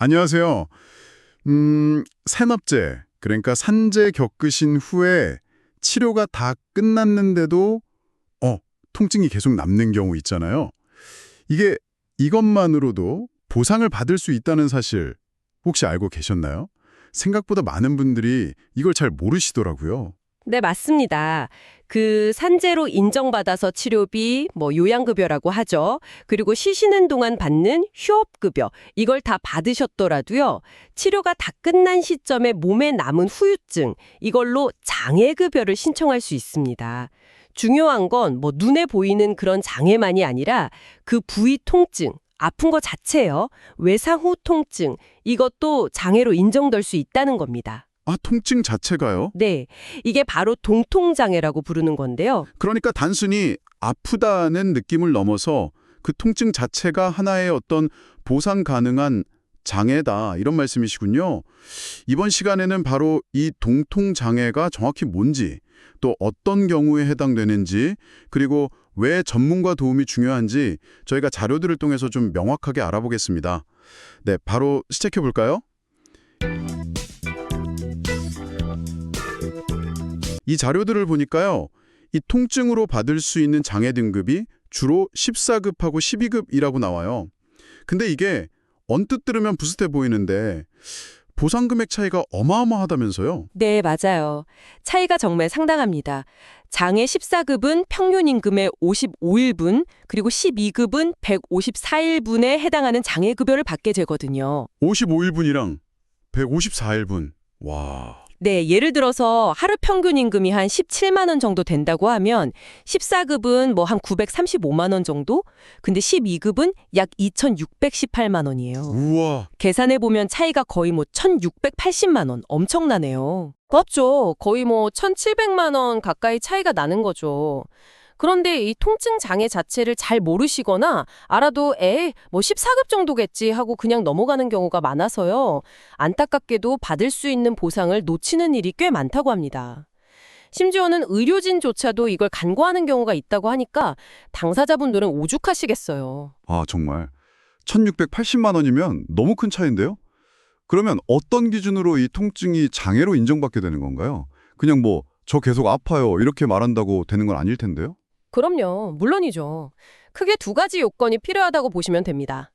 안녕하세요. 산업재, 그러니까 산재 겪으신 후에 치료가 다 끝났는데도 통증이 계속 남는 경우 있잖아요. 이게 이것만으로도 보상을 받을 수 있다는 사실 혹시 알고 계셨나요? 생각보다 많은 분들이 이걸 잘 모르시더라고요. 네, 맞습니다. 그 산재로 인정받아서 치료비, 요양급여라고 하죠. 그리고 쉬시는 동안 받는 휴업급여, 이걸 다 받으셨더라도요. 치료가 다 끝난 시점에 몸에 남은 후유증, 이걸로 장애급여를 신청할 수 있습니다. 중요한 건 눈에 보이는 그런 장애만이 아니라 그 부위 통증, 아픈 거 자체요. 외상 후 통증, 이것도 장애로 인정될 수 있다는 겁니다. 아, 통증 자체가요? 네, 이게 바로 동통장애라고 부르는 건데요. 그러니까 단순히 아프다는 느낌을 넘어서 그 통증 자체가 하나의 어떤 보상 가능한 장애다 이런 말씀이시군요. 이번 시간에는 바로 이 동통장애가 정확히 뭔지, 또 어떤 경우에 해당되는지, 그리고 왜 전문가 도움이 중요한지 저희가 자료들을 통해서 좀 명확하게 알아보겠습니다. 네, 바로 시작해 볼까요? 이 자료들을 보니까요. 이 통증으로 받을 수 있는 장애 등급이 주로 14급하고 12급이라고 나와요. 근데 이게 언뜻 들으면 비슷해 보이는데 보상 금액 차이가 어마어마하다면서요? 네, 맞아요. 차이가 정말 상당합니다. 장애 14급은 평균 임금의 55일분, 그리고 12급은 154일분에 해당하는 장애급여를 받게 되거든요. 55일분이랑 154일분. 와. 네, 예를 들어서 하루 평균 임금이 한 17만 원 정도 된다고 하면 14급은 한 935만 원 정도? 근데 12급은 약 2,618만 원이에요. 우와. 계산해 보면 차이가 거의 1,680만 원. 엄청나네요. 맞죠. 거의 1,700만 원 가까이 차이가 나는 거죠. 그런데 이 통증 장애 자체를 잘 모르시거나 알아도 14급 정도겠지 하고 그냥 넘어가는 경우가 많아서요. 안타깝게도 받을 수 있는 보상을 놓치는 일이 꽤 많다고 합니다. 심지어는 의료진조차도 이걸 간과하는 경우가 있다고 하니까 당사자분들은 오죽하시겠어요. 아, 정말. 1,680만 원이면 너무 큰 차이인데요? 그러면 어떤 기준으로 이 통증이 장애로 인정받게 되는 건가요? 그냥 저 계속 아파요 이렇게 말한다고 되는 건 아닐 텐데요? 그럼요. 물론이죠. 크게 두 가지 요건이 필요하다고 보시면 됩니다.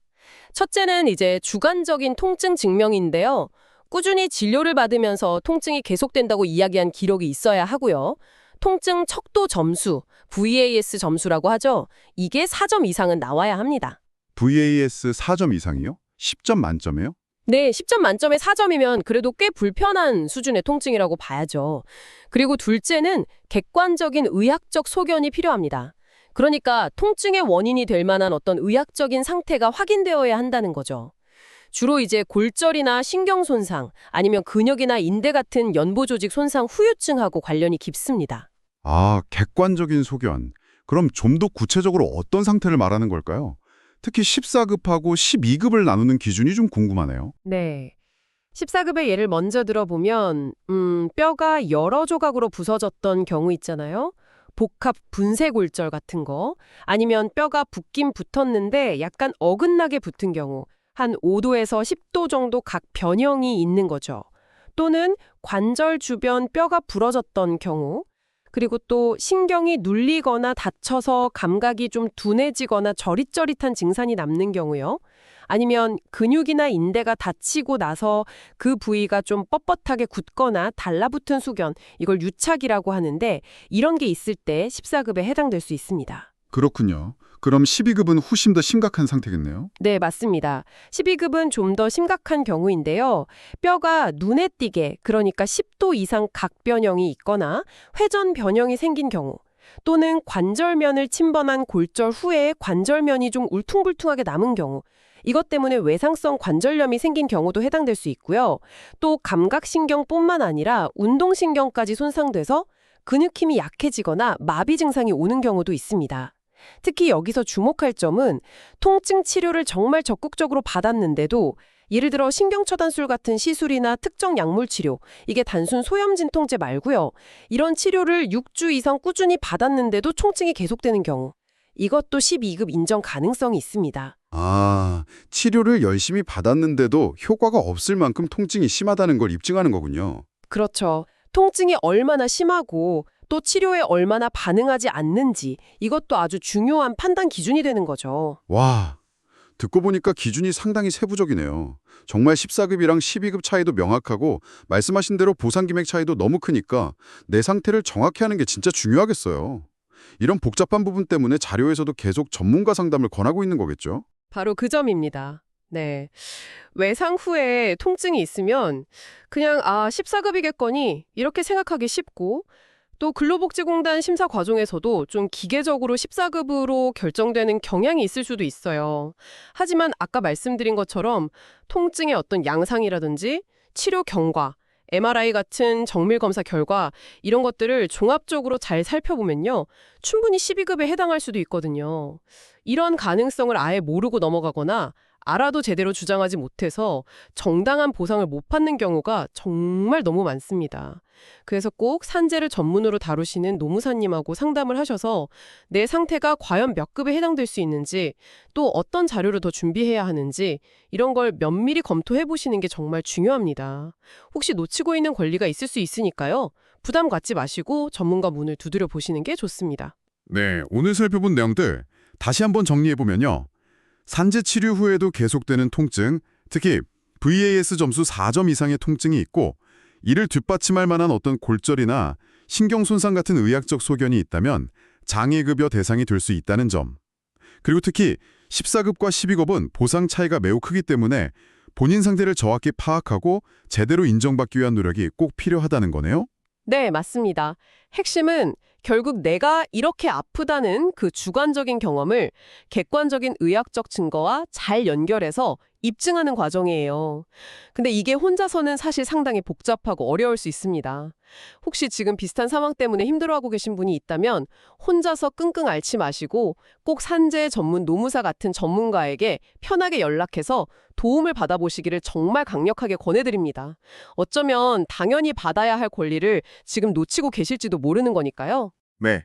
첫째는 이제 주관적인 통증 증명인데요. 꾸준히 진료를 받으면서 통증이 계속된다고 이야기한 기록이 있어야 하고요. 통증 척도 점수, VAS 점수라고 하죠. 이게 4점 이상은 나와야 합니다. VAS 4점 이상이요? 10점 만점이요? 네, 10점 만점에 4점이면 그래도 꽤 불편한 수준의 통증이라고 봐야죠. 그리고 둘째는 객관적인 의학적 소견이 필요합니다. 그러니까 통증의 원인이 될 만한 어떤 의학적인 상태가 확인되어야 한다는 거죠. 주로 이제 골절이나 신경 손상, 아니면 근육이나 인대 같은 연보 조직 손상 후유증하고 관련이 깊습니다. 아, 객관적인 소견. 그럼 좀 더 구체적으로 어떤 상태를 말하는 걸까요? 특히 14급하고 12급을 나누는 기준이 좀 궁금하네요. 네. 14급의 예를 먼저 들어보면 뼈가 여러 조각으로 부서졌던 경우 있잖아요. 복합 분쇄골절 같은 거. 아니면 뼈가 붙긴 붙었는데 약간 어긋나게 붙은 경우. 한 5도에서 10도 정도 각 변형이 있는 거죠. 또는 관절 주변 뼈가 부러졌던 경우. 그리고 또 신경이 눌리거나 다쳐서 감각이 좀 둔해지거나 저릿저릿한 증상이 남는 경우요. 아니면 근육이나 인대가 다치고 나서 그 부위가 좀 뻣뻣하게 굳거나 달라붙은 소견, 이걸 유착이라고 하는데 이런 게 있을 때 14급에 해당될 수 있습니다. 그렇군요. 그럼 12급은 훨씬 더 심각한 상태겠네요. 네, 맞습니다. 12급은 좀 더 심각한 경우인데요. 뼈가 눈에 띄게, 그러니까 10도 이상 각 변형이 있거나 회전 변형이 생긴 경우, 또는 관절면을 침범한 골절 후에 관절면이 좀 울퉁불퉁하게 남은 경우, 이것 때문에 외상성 관절염이 생긴 경우도 해당될 수 있고요. 또 감각신경뿐만 아니라 운동신경까지 손상돼서 근육 힘이 약해지거나 마비 증상이 오는 경우도 있습니다. 특히 여기서 주목할 점은 통증 치료를 정말 적극적으로 받았는데도 예를 들어 신경처단술 같은 시술이나 특정 약물 치료, 이게 단순 소염 진통제 말고요. 이런 치료를 6주 이상 꾸준히 받았는데도 통증이 계속되는 경우, 이것도 12급 인정 가능성이 있습니다. 아, 치료를 열심히 받았는데도 효과가 없을 만큼 통증이 심하다는 걸 입증하는 거군요. 그렇죠. 통증이 얼마나 심하고 또 치료에 얼마나 반응하지 않는지 이것도 아주 중요한 판단 기준이 되는 거죠. 와, 듣고 보니까 기준이 상당히 세부적이네요. 정말 14급이랑 12급 차이도 명확하고 말씀하신 대로 보상 금액 차이도 너무 크니까 내 상태를 정확히 하는 게 진짜 중요하겠어요. 이런 복잡한 부분 때문에 자료에서도 계속 전문가 상담을 권하고 있는 거겠죠? 바로 그 점입니다. 네. 외상 후에 통증이 있으면 그냥 14급이겠거니 이렇게 생각하기 쉽고 또 근로복지공단 심사 과정에서도 좀 기계적으로 14급으로 결정되는 경향이 있을 수도 있어요. 하지만 아까 말씀드린 것처럼 통증의 어떤 양상이라든지 치료 경과, MRI 같은 정밀 검사 결과 이런 것들을 종합적으로 잘 살펴보면요. 충분히 12급에 해당할 수도 있거든요. 이런 가능성을 아예 모르고 넘어가거나 알아도 제대로 주장하지 못해서 정당한 보상을 못 받는 경우가 정말 너무 많습니다. 그래서 꼭 산재를 전문으로 다루시는 노무사님하고 상담을 하셔서 내 상태가 과연 몇 급에 해당될 수 있는지 또 어떤 자료를 더 준비해야 하는지 이런 걸 면밀히 검토해 보시는 게 정말 중요합니다. 혹시 놓치고 있는 권리가 있을 수 있으니까요. 부담 갖지 마시고 전문가 문을 두드려 보시는 게 좋습니다. 네, 오늘 살펴본 내용들 다시 한번 정리해보면요. 산재 치료 후에도 계속되는 통증, 특히 VAS 점수 4점 이상의 통증이 있고 이를 뒷받침할 만한 어떤 골절이나 신경 손상 같은 의학적 소견이 있다면 장애급여 대상이 될 수 있다는 점. 그리고 특히 14급과 12급은 보상 차이가 매우 크기 때문에 본인 상태를 정확히 파악하고 제대로 인정받기 위한 노력이 꼭 필요하다는 거네요. 네, 맞습니다. 핵심은 결국 내가 이렇게 아프다는 그 주관적인 경험을 객관적인 의학적 증거와 잘 연결해서 입증하는 과정이에요. 근데 이게 혼자서는 사실 상당히 복잡하고 어려울 수 있습니다. 혹시 지금 비슷한 상황 때문에 힘들어하고 계신 분이 있다면 혼자서 끙끙 앓지 마시고 꼭 산재 전문 노무사 같은 전문가에게 편하게 연락해서 도움을 받아보시기를 정말 강력하게 권해드립니다. 어쩌면 당연히 받아야 할 권리를 지금 놓치고 계실지도 모르는 거니까요. 네.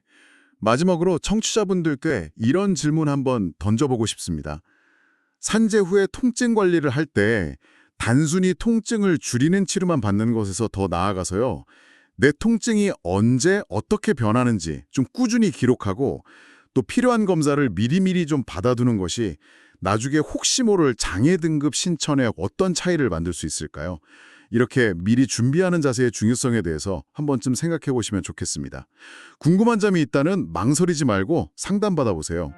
마지막으로 청취자분들께 이런 질문 한번 던져보고 싶습니다. 산재 후에 통증 관리를 할 때 단순히 통증을 줄이는 치료만 받는 것에서 더 나아가서요. 내 통증이 언제 어떻게 변하는지 좀 꾸준히 기록하고 또 필요한 검사를 미리미리 좀 받아두는 것이 나중에 혹시 모를 장애 등급 신천에 어떤 차이를 만들 수 있을까요? 이렇게 미리 준비하는 자세의 중요성에 대해서 한 번쯤 생각해 보시면 좋겠습니다. 궁금한 점이 있다면 망설이지 말고 상담받아 보세요.